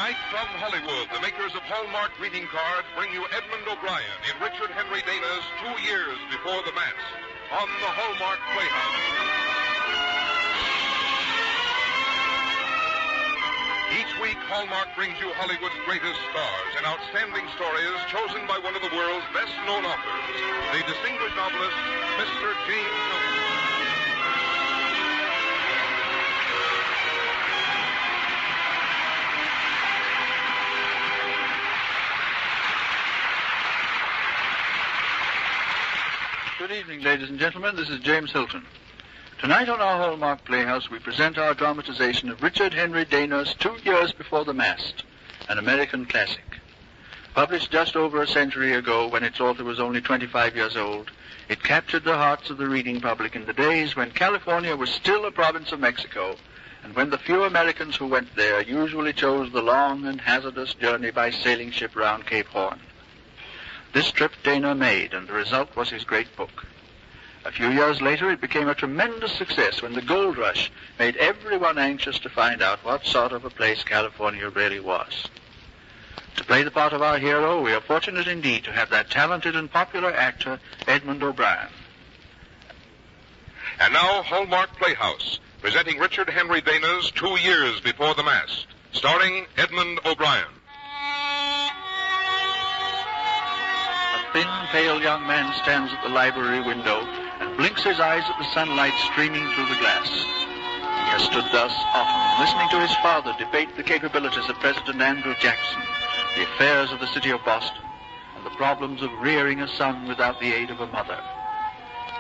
Tonight from Hollywood, the makers of Hallmark greeting cards bring you Edmund O'Brien in Richard Henry Dana's 2 Years Before the Mast on the Hallmark Playhouse. Each week, Hallmark brings you Hollywood's greatest stars and outstanding stories chosen by one of the world's best-known authors, the distinguished novelist, Mr. James Hilton. Good evening, ladies and gentlemen. This is James Hilton. Tonight on our Hallmark Playhouse, we present our dramatization of Richard Henry Dana's 2 Years Before the Mast, an American classic. Published just over a century ago when its author was only 25 years old, it captured the hearts of the reading public in the days when California was still a province of Mexico, and when the few Americans who went there usually chose the long and hazardous journey by sailing ship round Cape Horn. This trip Dana made, and the result was his great book. A few years later, it became a tremendous success when the gold rush made everyone anxious to find out what sort of a place California really was. To play the part of our hero, we are fortunate indeed to have that talented and popular actor, Edmund O'Brien. And now, Hallmark Playhouse, presenting Richard Henry Dana's 2 Years Before the Mast, starring Edmund O'Brien. A thin, pale young man stands at the library window and blinks his eyes at the sunlight streaming through the glass. He has stood thus often, listening to his father debate the capabilities of President Andrew Jackson, the affairs of the city of Boston, and the problems of rearing a son without the aid of a mother.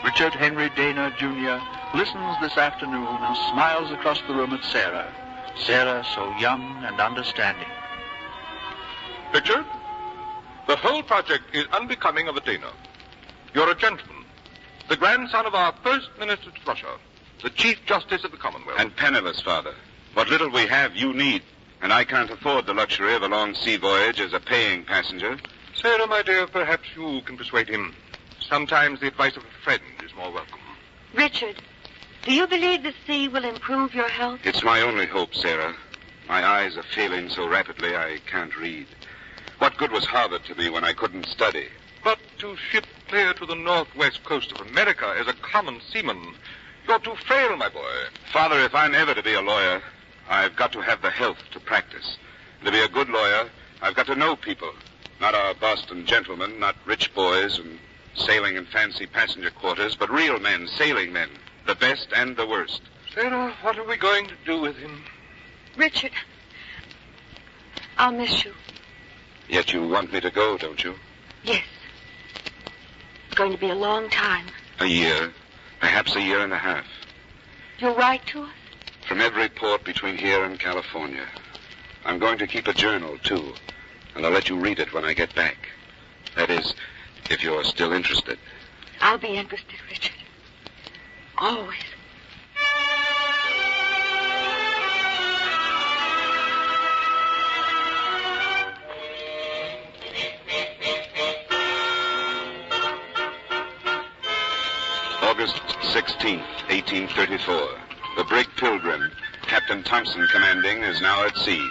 Richard Henry Dana, Jr. listens this afternoon and smiles across the room at Sarah. Sarah, so young and understanding. Richard, the whole project is unbecoming of a Dana. You're a gentleman, the grandson of our first minister to Russia, the Chief Justice of the Commonwealth. And penniless, Father. What little we have, you need. And I can't afford the luxury of a long sea voyage as a paying passenger. Sarah, my dear, perhaps you can persuade him. Sometimes the advice of a friend is more welcome. Richard, do you believe the sea will improve your health? It's my only hope, Sarah. My eyes are failing so rapidly I can't read. What good was Harvard to me when I couldn't study? But to ship clear to the northwest coast of America as a common seaman, you're too frail, my boy. Father, if I'm ever to be a lawyer, I've got to have the health to practice. To be a good lawyer, I've got to know people. Not our Boston gentlemen, not rich boys and sailing in fancy passenger quarters, but real men, sailing men, the best and the worst. Sarah, what are we going to do with him? Richard, I'll miss you. Yet you want me to go, don't you? Yes. It's going to be a long time. A year, perhaps a year and a half. You'll write to us? From every port between here and California. I'm going to keep a journal, too, and I'll let you read it when I get back. That is, if you're still interested. I'll be interested, Richard. Always. August 16th, 1834. The brig Pilgrim, Captain Thompson commanding, is now at sea.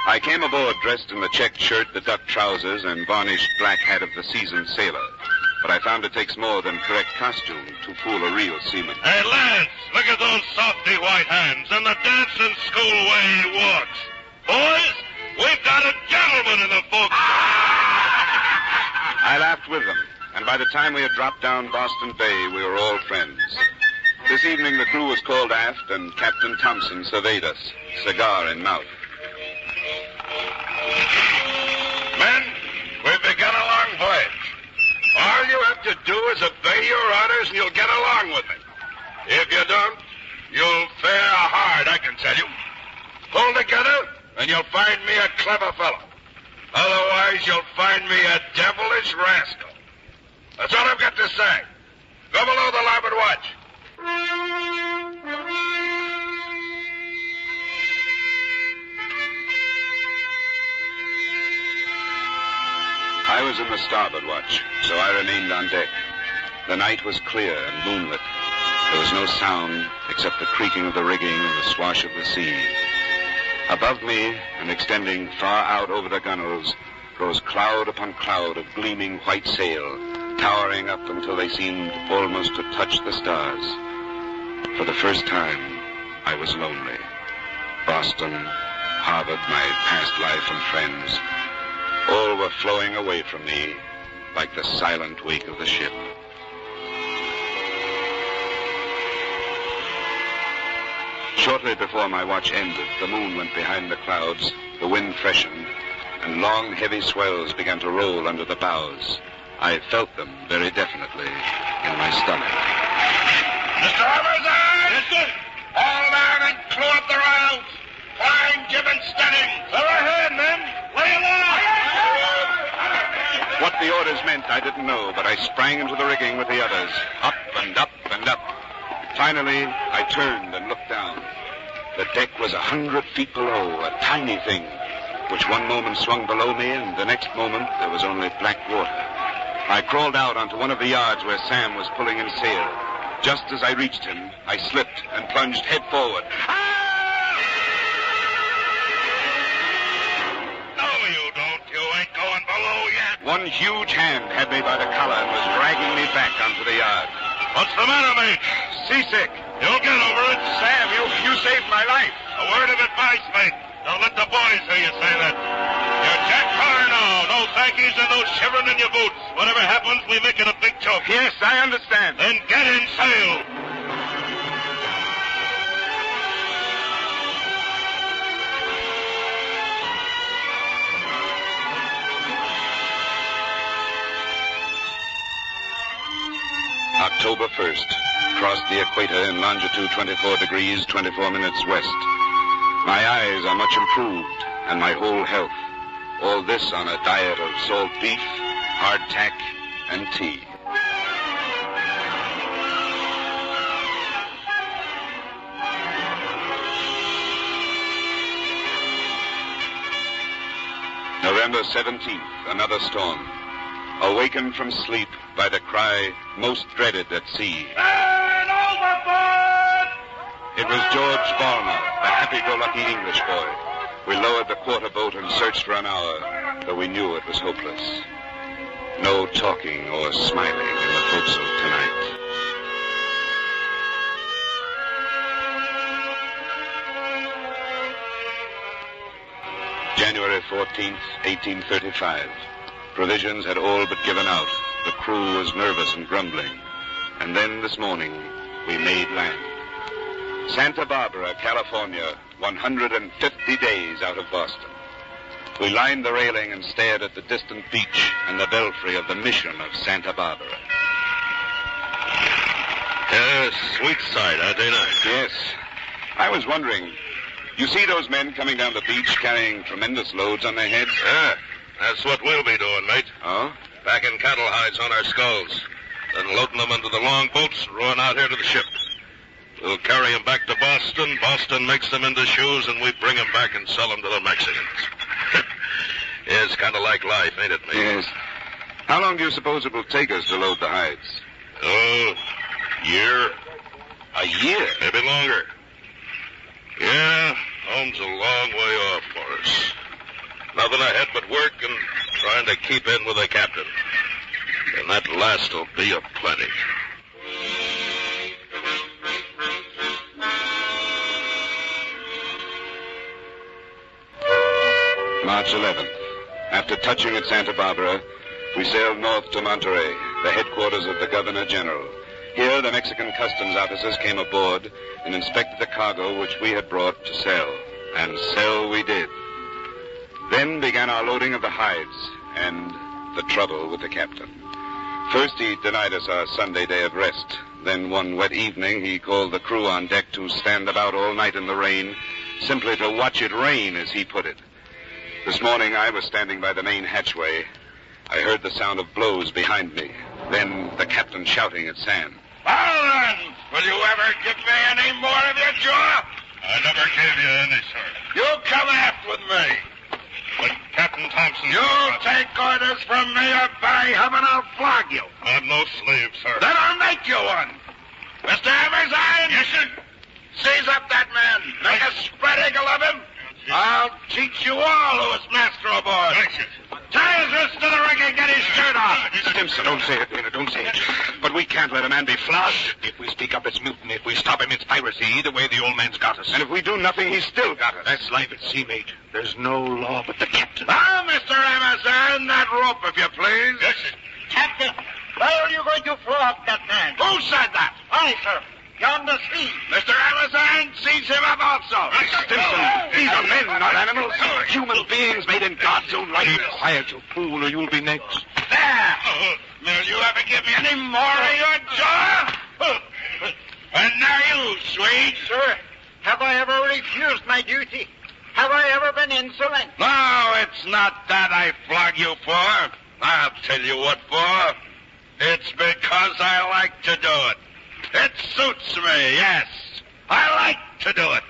I came aboard dressed in the checked shirt, the duck trousers, and varnished black hat of the seasoned sailor. But I found it takes more than correct costume to fool a real seaman. Hey, lads, look at those softy white hands and the dancing school way he walks. Boys, we've got a gentleman in the forecastle. I laughed with them, and by the time we had dropped down Boston Bay, we were all friends. This evening, the crew was called aft, and Captain Thompson surveyed us, cigar in mouth. Men, we've begun a long voyage. All you have to do is obey your orders, and you'll get along with it. If you don't, you'll fare hard, I can tell you. Pull together, and you'll find me a clever fellow. Otherwise, you'll find me a devilish rascal. That's all I've got to say. Go below the larboard watch. I was in the starboard watch, so I remained on deck. The night was clear and moonlit. There was no sound except the creaking of the rigging and the swash of the sea. Above me, and extending far out over the gunwales, rose cloud upon cloud of gleaming white sail, towering up until they seemed almost to touch the stars. For the first time, I was lonely. Boston, Harvard, my past life and friends, all were flowing away from me like the silent wake of the ship. Shortly before my watch ended, the moon went behind the clouds, the wind freshened, and long, heavy swells began to roll under the bows. I felt them very definitely in my stomach. Mr. Hammerstein! Yes, sir. All down and clew up the royals. Flying, jib, and steady. Go ahead, men. Lay along. What the orders meant, I didn't know, but I sprang into the rigging with the others. Up and up and up. Finally, I turned and looked down. The deck was 100 feet below, a tiny thing, which one moment swung below me, and the next moment there was only black water. I crawled out onto one of the yards where Sam was pulling in sail. Just as I reached him, I slipped and plunged head forward. No, you don't. You ain't going below yet. One huge hand had me by the collar and was dragging me back onto the yard. What's the matter, mate? Seasick. You'll get over it. Sam, you saved my life. A word of advice, mate. Don't let the boys hear you say that. You're Jack Carr now. No thankies and no shivering in your boots. Whatever happens, we make it a big joke. Yes, I understand. Then get in sail. October 1st. Crossed the equator in longitude 24 degrees, 24 minutes west. My eyes are much improved, and my whole health. All this on a diet of salt beef, hardtack, and tea. November 17th, another storm. Awakened from sleep by the cry most dreaded at sea. Man overboard! It was George Balmer, the happy-go-lucky English boy. We lowered the quarter boat and searched for an hour, though we knew it was hopeless. No talking or smiling in the forecastle tonight. January 14th, 1835. Provisions had all but given out. The crew was nervous and grumbling. And then this morning, we made land. Santa Barbara, California, 150 days out of Boston. We lined the railing and stared at the distant beach and the belfry of the mission of Santa Barbara. Yes, sweet sight, aren't they nice? Yes. I was wondering, you see those men coming down the beach carrying tremendous loads on their heads? Yeah, that's what we'll be doing, mate. Oh? Packing cattle hides on our skulls, then loading them into the long boats and rowing out here to the ship. We'll carry them back to Boston. Boston makes them into shoes, and we bring them back and sell them to the Mexicans. Yeah, it's kind of like life, ain't it, mate? Yes. How long do you suppose it will take us to load the hides? Oh, year. A year? Maybe longer. Yeah, home's a long way off for us. Nothing ahead but work and trying to keep in with the captain. And that last will be a plenty. March 11th. After touching at Santa Barbara, we sailed north to Monterey, the headquarters of the Governor General. Here, the Mexican customs officers came aboard and inspected the cargo which we had brought to sell. And sell we did. Then began our loading of the hides and the trouble with the captain. First, he denied us our Sunday day of rest. Then one wet evening, he called the crew on deck to stand about all night in the rain, simply to watch it rain, as he put it. This morning, I was standing by the main hatchway. I heard the sound of blows behind me. Then the captain shouting at Sam. Well, then, will you ever give me any more of your jaw? I never gave you any, sir. You come aft with me. But Captain Thompson... You take orders from me or by heaven I'll flog you. I'm no slave, sir. Then I'll make you one. Mr. Hammerstein? Yes, sir. Seize up that man. Make a spread eagle of him. Yes, I'll teach you all who is master aboard. Tie his wrist to the rig and get his shirt off. Stimson, don't say it, Dana, don't say it. But we can't let a man be flogged. If we speak up, it's mutiny. If we stop him, it's piracy. Either way, the old man's got us. And if we do nothing, he's still got us. That's life at sea, mate. There's no law but the captain. Now, Mr. Amazon, that rope, if you please. Yes, sir. Captain, why are you going to flog that man? Who said that? I, sir. Yonder sea. Mr. Amazon, seize him up also. Stimson, these are men, not animals. Human beings made in God's own Keep likeness. quiet, you fool, or you'll be next. There. Will you ever give me any more of your jaw? And now you, Swede. Sir, have I ever refused my duty? Have I ever been insolent? No, it's not that I flog you for. I'll tell you what for. It's because I like to do it. It suits me, yes. I like to do it.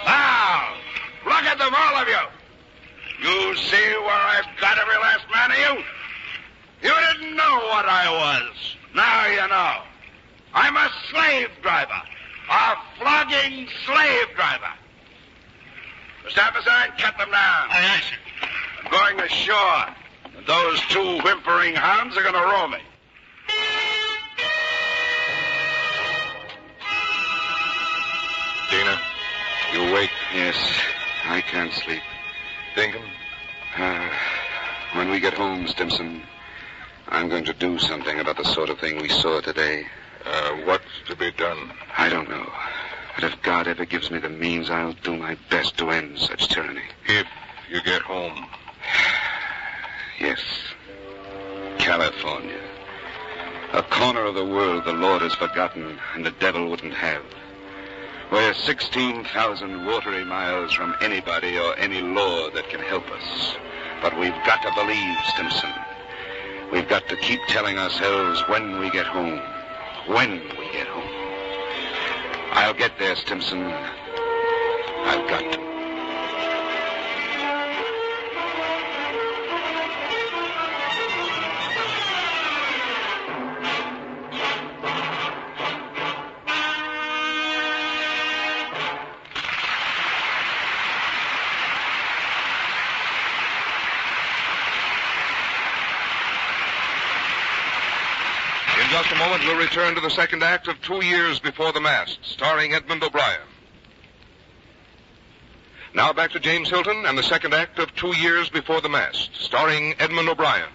Now, look at them, all of you. You see where I've got every last man of you? You didn't know what I was. Now you know. I'm a slave driver. A flogging slave driver. Mr. Amazon, cut them down. Aye, aye, sir. I'm going ashore. And those two whimpering hounds are going to row me. Dana, you awake? Yes, I can't sleep. Thinking? When we get home, Stimson, I'm going to do something about the sort of thing we saw today. What's to be done? I don't know. But if God ever gives me the means, I'll do my best to end such tyranny. If you get home. Yes. California. A corner of the world the Lord has forgotten and the devil wouldn't have. We're 16,000 watery miles from anybody or any law that can help us. But we've got to believe, Stimson. We've got to keep telling ourselves when we get home. When we get home. I'll get there, Stimson. I've got to. In just a moment, we'll return to the second act of 2 Years Before the Mast, starring Edmund O'Brien. Now back to James Hilton and the second act of 2 Years Before the Mast, starring Edmund O'Brien.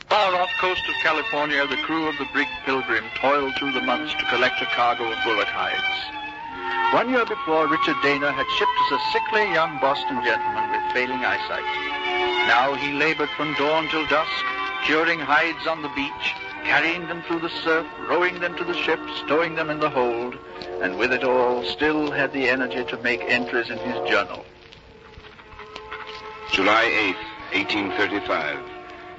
Far off coast of California, the crew of the brig Pilgrim toiled through the months to collect a cargo of bullock hides. 1 year before, Richard Dana had shipped as a sickly young Boston gentleman with failing eyesight. Now he labored from dawn till dusk, curing hides on the beach, carrying them through the surf, rowing them to the ship, stowing them in the hold, and with it all still had the energy to make entries in his journal. July 8th, 1835.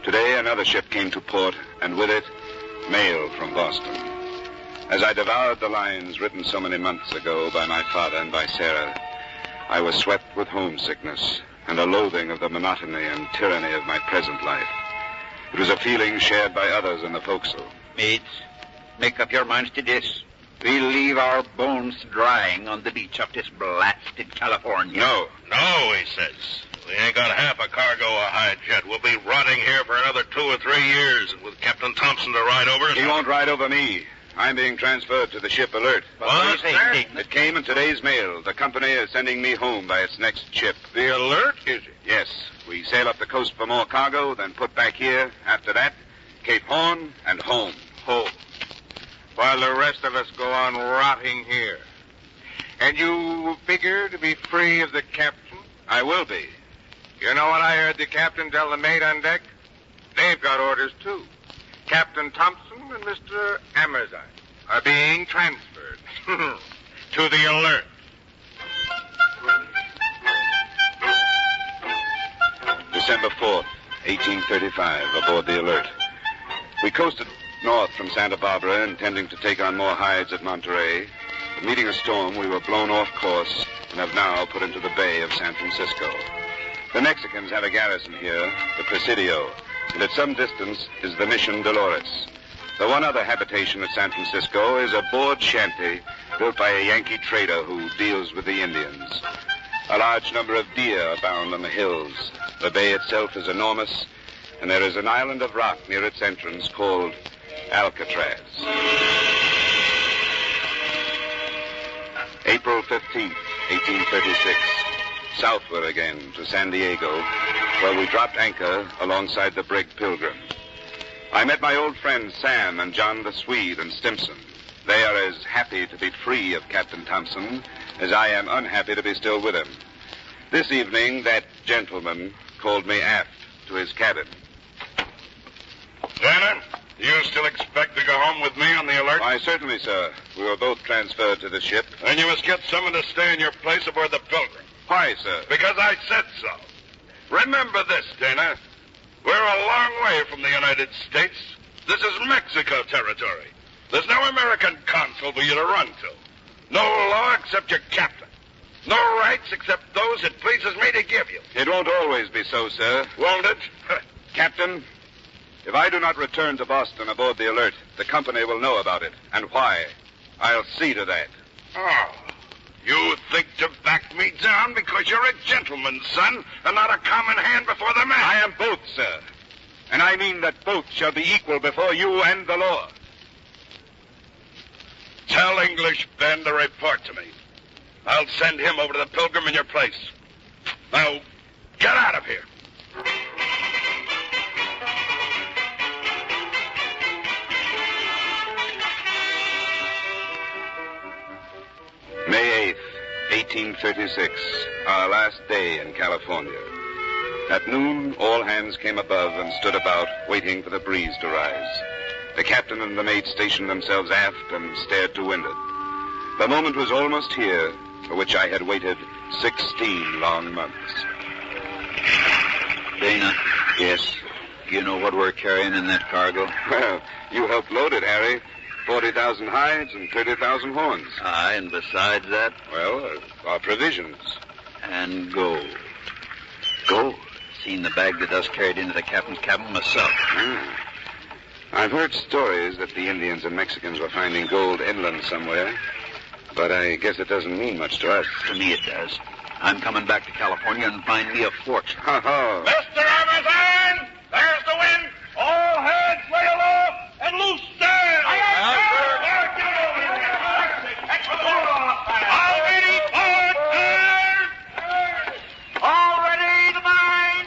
Today, another ship came to port, and with it, mail from Boston. As I devoured the lines written so many months ago by my father and by Sarah, I was swept with homesickness and a loathing of the monotony and tyranny of my present life. It was a feeling shared by others in the forecastle. Mates, make up your minds to this. We'll leave our bones drying on the beach of this blasted California. No, he says. We ain't got half a cargo of hides yet. We'll be rotting here for another 2 or 3 years, and with Captain Thompson to ride over us. He won't ride over me. I'm being transferred to the ship Alert. What? It came in today's mail. The company is sending me home by its next ship. The Alert, is it? Yes. We sail up the coast for more cargo, then put back here. After that, Cape Horn and home. Home. While the rest of us go on rotting here. And you figure to be free of the captain? I will be. You know what I heard the captain tell the mate on deck? They've got orders, too. Captain Thompson and Mr. Amazon are being transferred to the Alert. December 4th, 1835, aboard the Alert. We coasted north from Santa Barbara, intending to take on more hides at Monterey. But meeting a storm, we were blown off course and have now put into the bay of San Francisco. The Mexicans have a garrison here, the Presidio, and at some distance is the Mission Dolores. The one other habitation at San Francisco is a board shanty built by a Yankee trader who deals with the Indians. A large number of deer abound on the hills. The bay itself is enormous, and there is an island of rock near its entrance called Alcatraz. April 15th, 1836. Southward again to San Diego, where we dropped anchor alongside the brig Pilgrim. I met my old friends Sam and John the Swede and Stimson. They are as happy to be free of Captain Thompson as I am unhappy to be still with him. This evening, that gentleman called me aft to his cabin. Dana, do you still expect to go home with me on the Alert? Why, certainly, sir. We were both transferred to the ship. Then you must get someone to stay in your place aboard the Pilgrim. Why, sir? Because I said so. Remember this, Dana. We're a long way from the United States. This is Mexico territory. There's no American consul for you to run to. No law except your captain. No rights except those it pleases me to give you. It won't always be so, sir. Won't it? Captain, if I do not return to Boston aboard the Alert, the company will know about it. And why? I'll see to that. Oh, you think to back me down because you're a gentleman's son and not a common hand before the man? I am both, sir. And I mean that both shall be equal before you and the law. Tell English Ben to report to me. I'll send him over to the Pilgrim in your place. Now, get out of here. May 8th, 1836, our last day in California. At noon, all hands came above and stood about, waiting for the breeze to rise. The captain and the mate stationed themselves aft and stared to windward. The moment was almost here, for which I had waited 16 long months. Dana, Yes? you know what we're carrying in that cargo? Well, you helped load it, Harry. 40,000 hides and 30,000 horns. Aye, and besides that, Well, our provisions. and gold. Gold? Seen the bag that us carried into the captain's cabin myself. I've heard stories that the Indians and Mexicans were finding gold inland somewhere, but I guess it doesn't mean much to us. To me it does. I'm coming back to California and find me a fortune. Ha-ha. Mr. Amazon, there's the wind. All hands lay aloft and loose sail. All ready, forward, all ready to mine.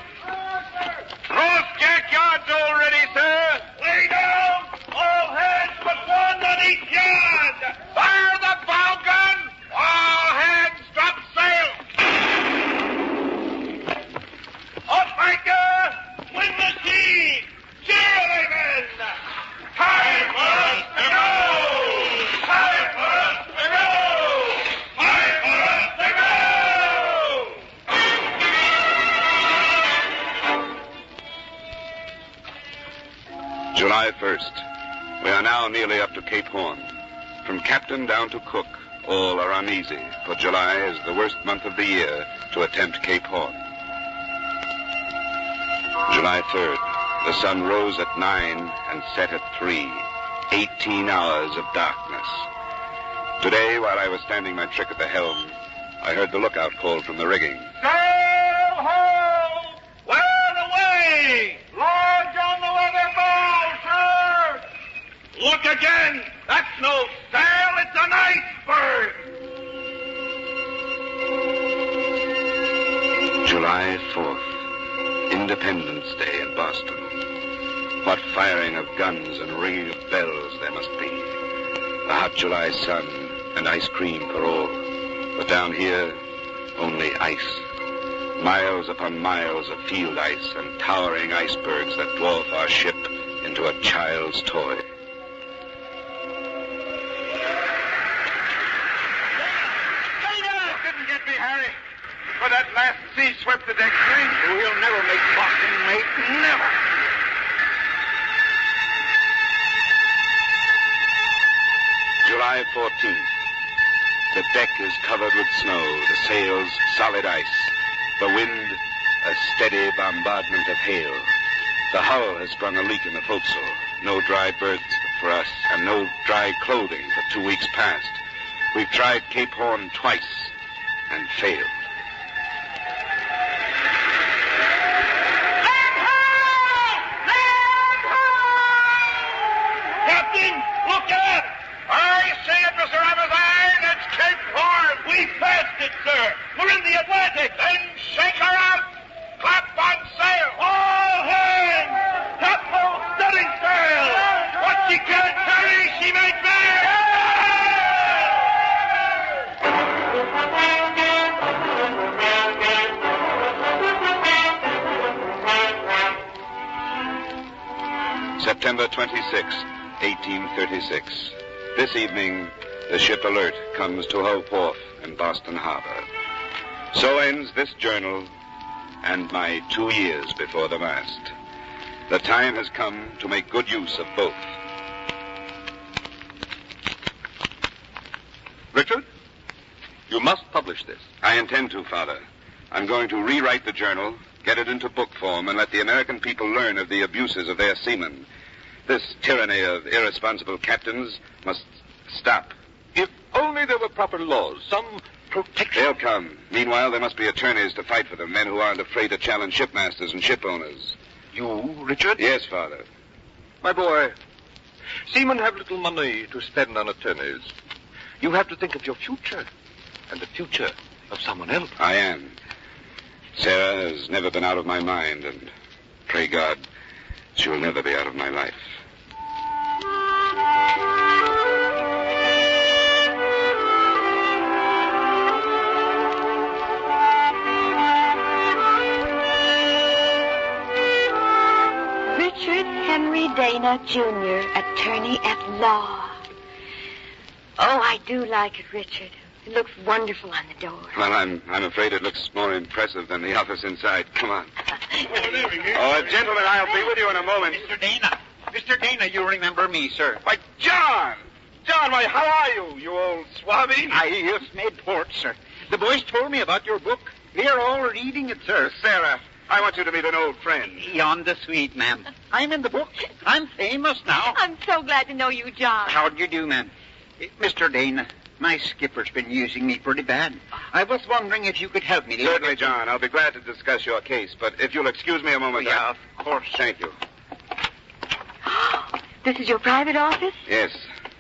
Cross jack yards all ready, sir. Lay down. All hands but one on each yard. Fire the bow gun. All hands drop sail. Off anchor. Win the sea. Cheerily, men. Time for us to go. Time for us to go. Time for us to go. July 1st. We are now nearly up to Cape Horn. From captain down to cook, all are uneasy, for July is the worst month of the year to attempt Cape Horn. July 3rd. The sun rose at 9 and set at 3. 18 hours of darkness. Today, while I was standing my trick at the helm, I heard the lookout call from the rigging. Sail ho! Well away! Lodge on the weather bow, sir! Look again! That's no sail, it's an iceberg! July 4th. Independence Day in Boston. What firing of guns and ringing of bells there must be. A hot July sun and ice cream for all. But down here, only ice. Miles upon miles of field ice and towering icebergs that dwarf our ship into a child's toy. Didn't get me, Harry. For that last sea swept the deck clean. We'll never make Boston, mate. Never. July 14th. The deck is covered with snow, the sails solid ice, the wind a steady bombardment of hail. The hull has sprung a leak in the forecastle. No dry berths for us, and no dry clothing for 2 weeks past. We've tried Cape Horn twice and failed. Captain, look out! I see it, Mr. Amazon. It's Cape Horn. We passed it, sir. We're in the Atlantic. Then shake her out. Clap on sail. All hands. Topsail studding sail. What she can't carry, she may bear. September 26, 1836. This evening, the ship Alert comes to Hull Wharf in Boston Harbor. So ends this journal and my 2 years before the mast. The time has come to make good use of both. Richard, you must publish this. I intend to, Father. I'm going to rewrite the journal, get it into book form, and let the American people learn of the abuses of their seamen. This tyranny of irresponsible captains must stop. If only there were proper laws, some protection. They'll come. Meanwhile, there must be attorneys to fight for them, men who aren't afraid to challenge shipmasters and ship owners. You, Richard? Yes, Father. My boy, seamen have little money to spend on attorneys. You have to think of your future and the future of someone else. I am. Sarah has never been out of my mind, and pray God, she will never be out of my life. Richard Henry Dana, Jr., attorney at law. Oh, I do like it, Richard. It looks wonderful on the door. Well, I'm afraid it looks more impressive than the office inside. Come on. Good evening. Oh, gentlemen, I'll be with you in a moment. Mr. Dana, you remember me, sir. Why, John! John, why, how are you, you old swabby? I just made port, sir. The boys told me about your book. We are all reading it, sir. Sarah, I want you to meet an old friend. Yonder sweet, ma'am. I'm in the book. I'm famous now. I'm so glad to know you, John. How do you do, ma'am? Mr. Dana, my skipper's been using me pretty bad. I was wondering if you could help me. Certainly, John. I'll be glad to discuss your case, but if you'll excuse me a moment... Yeah, of course. Thank you. This is your private office? Yes,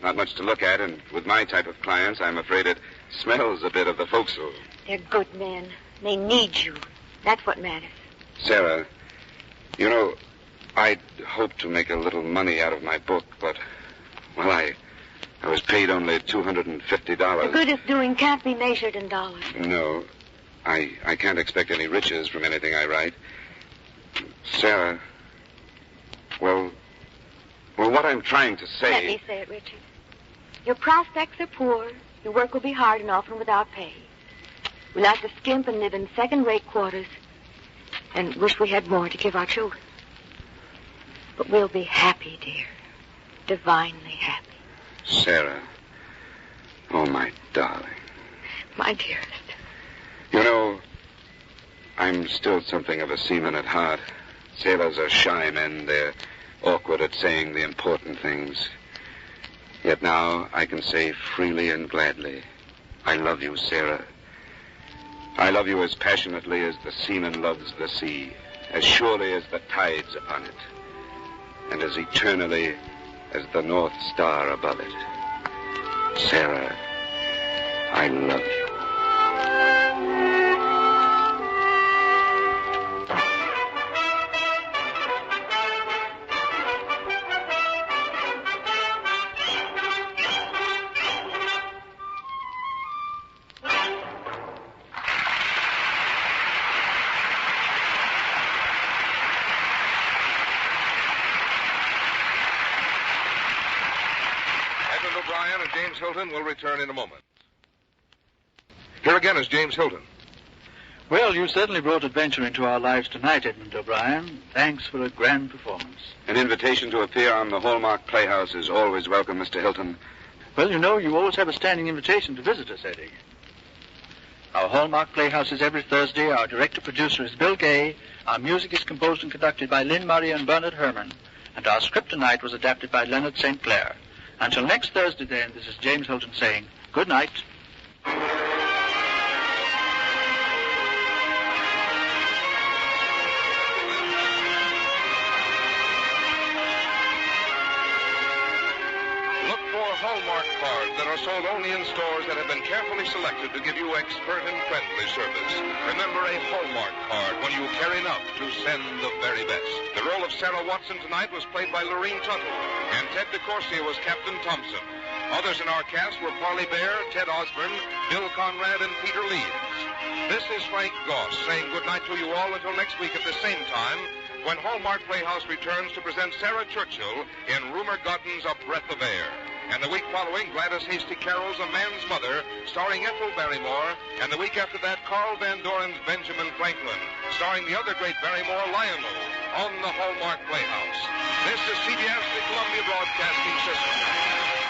not much to look at, and with my type of clients, I'm afraid it smells a bit of the forecastle. They're good men. They need you. That's what matters. Sarah, you know, I'd hoped to make a little money out of my book, but, well, I was paid only $250. The good it's doing can't be measured in dollars. No, I can't expect any riches from anything I write. Sarah, well, what I'm trying to say... Let me say it, Richard. Your prospects are poor. Your work will be hard and often without pay. We'll have to skimp and live in second-rate quarters and wish we had more to give our children. But we'll be happy, dear. Divinely happy. Sarah, oh, my darling. My dearest. You know, I'm still something of a seaman at heart. Sailors are shy men. They're awkward at saying the important things. Yet now I can say freely and gladly, I love you, Sarah. I love you as passionately as the seaman loves the sea, as surely as the tides upon it, and as eternally as the North Star above it. Sarah, I love you. O'Brien and James Hilton will return in a moment. Here again is James Hilton. Well, you certainly brought adventure into our lives tonight, Edmund O'Brien. Thanks for a grand performance. An invitation to appear on the Hallmark Playhouse is always welcome, Mr. Hilton. Well, you know, you always have a standing invitation to visit us, Eddie. Our Hallmark Playhouse is every Thursday. Our director-producer is Bill Gay. Our music is composed and conducted by Lynn Murray and Bernard Herrmann. And our script tonight was adapted by Leonard St. Clair. Until next Thursday, then, this is James Hilton saying good night. Hallmark cards that are sold only in stores that have been carefully selected to give you expert and friendly service. Remember, a Hallmark card when you care enough to send the very best. The role of Sarah Watson tonight was played by Lorene Tuttle, and Ted DeCorsia was Captain Thompson. Others in our cast were Parley Bear, Ted Osborne, Bill Conrad, and Peter Leeds. This is Frank Goss saying goodnight to you all until next week at the same time, when Hallmark Playhouse returns to present Sarah Churchill in Rumer Godden's A Breath of Air. And the week following, Gladys Hasty Carroll's A Man's Mother, starring Ethel Barrymore. And the week after that, Carl Van Doren's Benjamin Franklin, starring the other great Barrymore, Lionel, on the Hallmark Playhouse. This is CBS, the Columbia Broadcasting System.